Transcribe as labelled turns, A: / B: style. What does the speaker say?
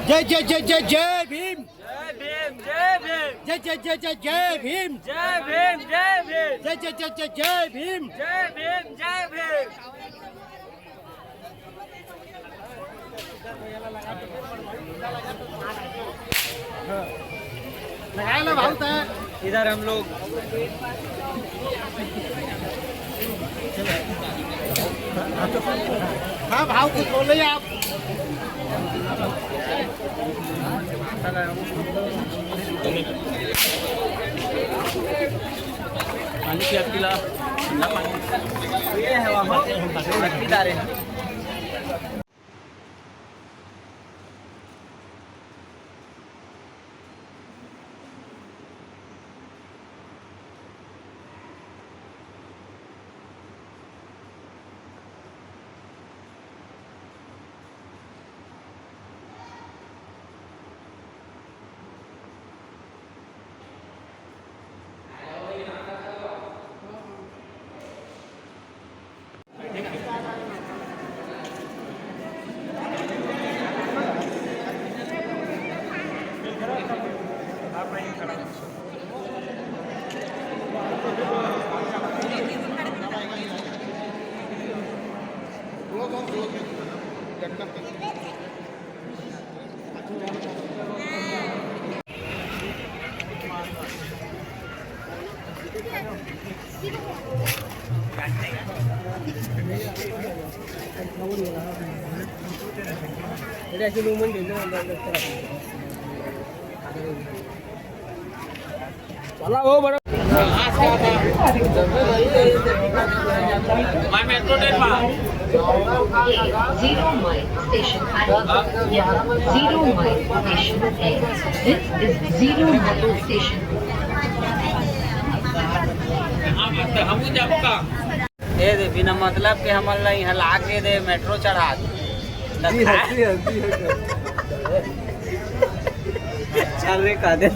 A: जय जय जय जय जय भीम
B: जय भीम जय भीम
A: जय जय जय जय जय भीम
B: जय भीम जय भीम
A: जय जय जय जय जय भीम
B: जय भीम जय भीम।
A: लगाया भाव तय
B: इधर हम लोग
A: हाँ भाव कुछ बोले आप
B: पानी की अकेला ये है वहाँ पे दारे हैं। चला वो बड़ा मैं मेट्रो ट्रेन में
C: 0 mile station at 0 mile station this is 0 mile station
B: हम जाऊंगा ये दे बिना मतलब के हमारा यहाँ लाके दे मेट्रो चढ़ा चल रे का दे